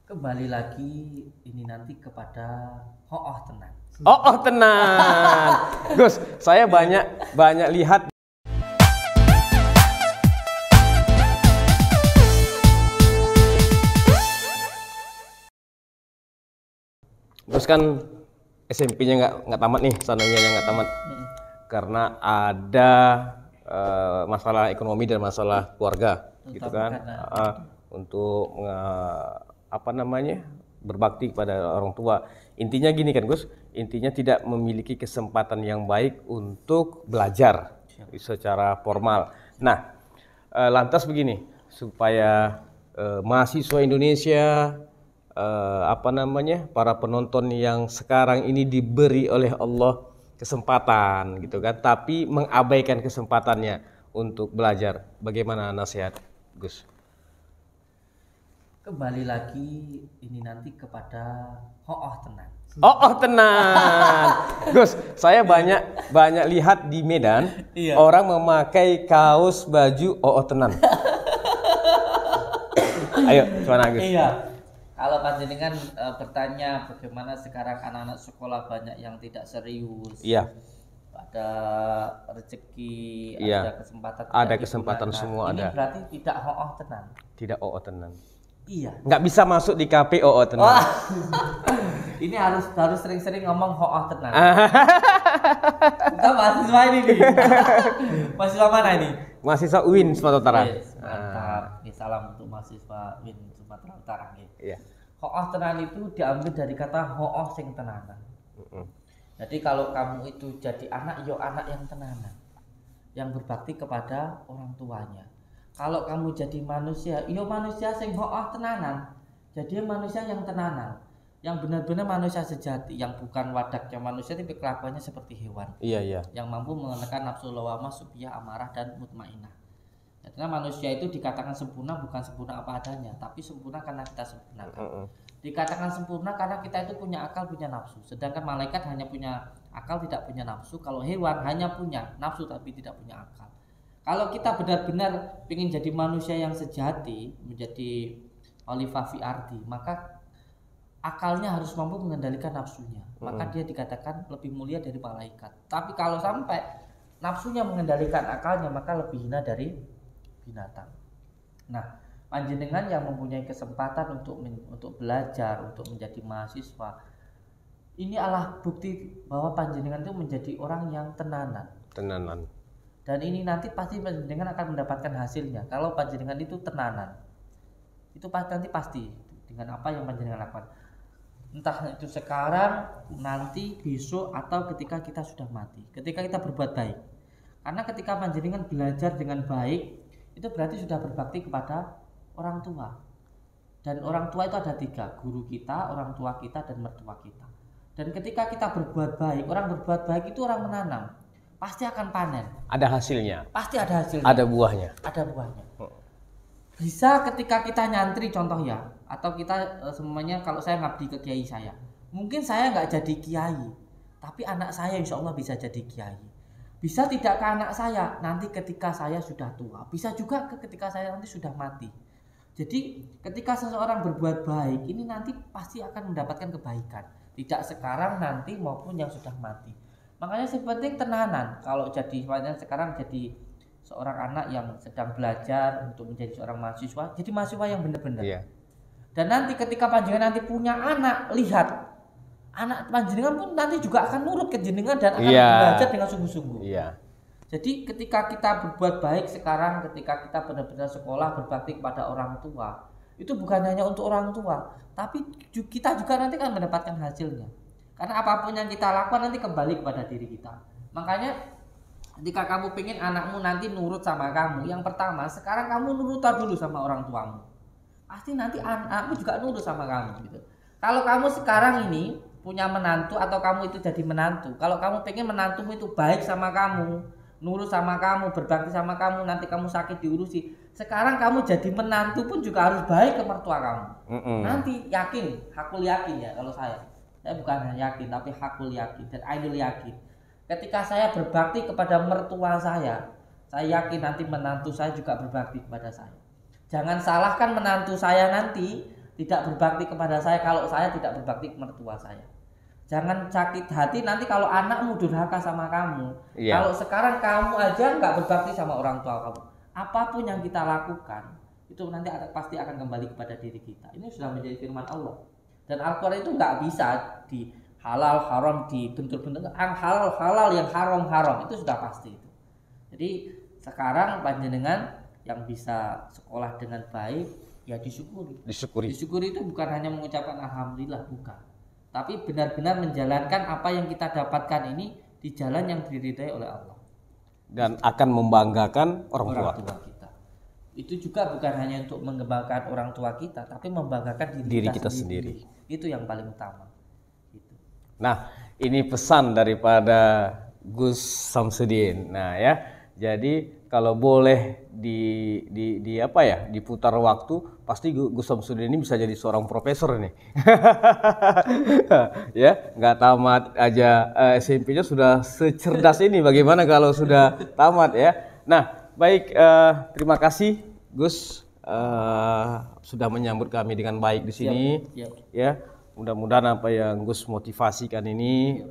Kembali lagi ini nanti kepada hooh tenang. Oh, tenang. Gus, saya banyak lihat. Gus kan SMP-nya nggak tamat nih, sanawiyahnya nggak tamat. Karena ada masalah ekonomi dan masalah keluarga, gitu kan. Untuk berbakti kepada orang tua. Intinya gini kan Gus, intinya tidak memiliki kesempatan yang baik untuk belajar secara formal. Nah, lantas begini, supaya mahasiswa Indonesia, para penonton yang sekarang ini diberi oleh Allah kesempatan gitu kan, tapi mengabaikan kesempatannya untuk belajar. Bagaimana nasihat Gus? Kembali lagi ini nanti kepada hooh tenang. Oh, tenang. Gus, saya banyak lihat di Medan orang memakai kaos baju tenang. Ayo, gimana Gus? Iya. Kalau panjenengan bertanya bagaimana sekarang anak-anak sekolah banyak yang tidak serius. Iya. Ada rezeki, Iya. ada kesempatan. Ada kesempatan semua ini ada. Ini berarti tidak hooh tenang. Tidak tenang. Iya. Nggak bisa masuk di KP tenang. Wah. Ini harus sering-sering ngomong hooh tenang. Kita mahasiswa ini nih. Mahasiswa mana ini? Mahasiswa UIN Sumatera Utara. Yes, mantap. Salam untuk mahasiswa UIN Sumatera Utara. Iya. Hooh tenang itu diambil dari kata hooh sing tenanan. Jadi kalau kamu itu jadi anak, yo anak yang tenanan, yang berbakti kepada orang tuanya. Kalau kamu jadi manusia, yo manusia sing hooh tenanan. Jadi manusia yang tenanan, yang benar-benar manusia sejati, yang bukan wadaknya manusia tapi kelakuannya seperti hewan. Iya. Yang mampu mengenakan nafsu lawamah, subhiyah, amarah dan mutmainah. Karena manusia itu dikatakan sempurna bukan sempurna apa adanya, tapi sempurna karena kita sempurnakan. Dikatakan sempurna karena kita itu punya akal, punya nafsu. Sedangkan malaikat hanya punya akal, tidak punya nafsu. Kalau hewan hanya punya nafsu tapi tidak punya akal. Kalau kita benar-benar ingin jadi manusia yang sejati, menjadi khalifah fi ardi, maka akalnya harus mampu mengendalikan nafsunya. Maka dia dikatakan lebih mulia dari malaikat. Tapi kalau sampai nafsunya mengendalikan akalnya, maka lebih hina dari binatang. Nah, panjenengan yang mempunyai kesempatan untuk belajar, untuk menjadi mahasiswa, ini adalah bukti bahwa panjenengan itu menjadi orang yang tenanan. Dan ini nanti pasti panjenengan akan mendapatkan hasilnya. Kalau panjenengan itu tenanan, itu nanti pasti dengan apa yang panjenengan lakukan. Entah itu sekarang, nanti, besok, atau ketika kita sudah mati. Ketika kita berbuat baik. Karena ketika panjenengan belajar dengan baik, itu berarti sudah berbakti kepada orang tua. Dan orang tua itu ada 3, guru kita, orang tua kita, dan mertua kita. Dan ketika kita berbuat baik, orang berbuat baik itu orang menanam, pasti akan panen. Ada hasilnya. Pasti ada hasilnya. Ada buahnya. Ada buahnya. Bisa ketika kita nyantri contoh ya, atau kita semuanya, kalau saya ngabdi ke kiai saya, mungkin saya nggak jadi kiai, tapi anak saya insya Allah bisa jadi kiai. Bisa tidak ke anak saya nanti ketika saya sudah tua, bisa juga ketika saya nanti sudah mati. Jadi ketika seseorang berbuat baik, ini nanti pasti akan mendapatkan kebaikan, tidak sekarang, nanti, maupun yang sudah mati. Makanya sepenting tenanan. Kalau jadi sekarang jadi seorang anak yang sedang belajar untuk menjadi seorang mahasiswa, jadi mahasiswa yang benar-benar. Dan nanti ketika panjenengan nanti punya anak, lihat anak panjenengan pun nanti juga akan nurut ke jenengan dan akan belajar dengan sungguh-sungguh. Jadi ketika kita berbuat baik sekarang, ketika kita benar-benar sekolah berbakti kepada orang tua, itu bukan hanya untuk orang tua, tapi kita juga nanti akan mendapatkan hasilnya. Karena apapun yang kita lakukan nanti kembali kepada diri kita. Makanya ketika kamu pengen anakmu nanti nurut sama kamu, yang pertama sekarang kamu nurut dulu sama orang tuamu. Pasti nanti anakmu juga nurut sama kamu gitu. Kalau kamu sekarang ini punya menantu atau kamu itu jadi menantu, kalau kamu pengen menantumu itu baik sama kamu, nurut sama kamu, berbakti sama kamu, nanti kamu sakit diurusi. Sekarang kamu jadi menantu pun juga harus baik ke mertua kamu. Nanti yakin, hakul yakin ya kalau saya bukan hanya yakin tapi hakul yakin dan ainul yakin. Ketika saya berbakti kepada mertua saya yakin nanti menantu saya juga berbakti kepada saya. Jangan salahkan menantu saya nanti tidak berbakti kepada saya kalau saya tidak berbakti ke mertua saya. Jangan sakit hati nanti kalau anakmu durhaka sama kamu. Iya. Kalau sekarang kamu aja nggak berbakti sama orang tua kamu, apapun yang kita lakukan itu nanti pasti akan kembali kepada diri kita. Ini sudah menjadi firman Allah. Dan Al-Quran itu nggak bisa di halal haram dibentur-bentur, halal yang haram itu sudah pasti itu. Jadi sekarang panjenengan yang bisa sekolah dengan baik ya disyukuri. Disyukuri itu bukan hanya mengucapkan alhamdulillah, bukan. Tapi benar-benar menjalankan apa yang kita dapatkan ini di jalan yang diridhai oleh Allah. Dan akan membanggakan orang tua kita. Itu juga bukan hanya untuk mengembangkan orang tua kita, tapi membanggakan diri kita sendiri. Itu yang paling utama. Gitu. Nah, ini pesan daripada Gus Samsudin. Nah ya, jadi kalau boleh diputar waktu, pasti Gus Samsudin ini bisa jadi seorang profesor nih. Ya, nggak tamat aja SMP-nya sudah secerdas ini. Bagaimana kalau sudah tamat ya? Nah, baik, terima kasih Gus sudah menyambut kami dengan baik di sini. Siap. Ya, mudah-mudahan apa yang Gus motivasikan ini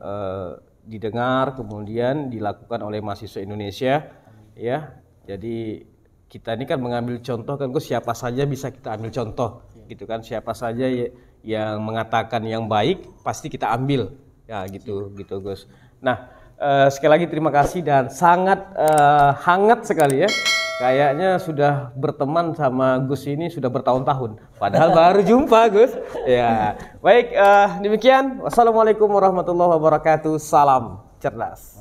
didengar kemudian dilakukan oleh mahasiswa Indonesia. Ya, jadi kita ini kan mengambil contoh kan Gus, siapa saja bisa kita ambil contoh gitu kan, siapa saja yang mengatakan yang baik pasti kita ambil ya gitu Gus. Nah, sekali lagi terima kasih dan sangat hangat sekali ya, kayaknya sudah berteman sama Gus ini sudah bertahun-tahun padahal baru jumpa Gus ya. Baik, demikian, wassalamualaikum warahmatullahi wabarakatuh, salam cerdas.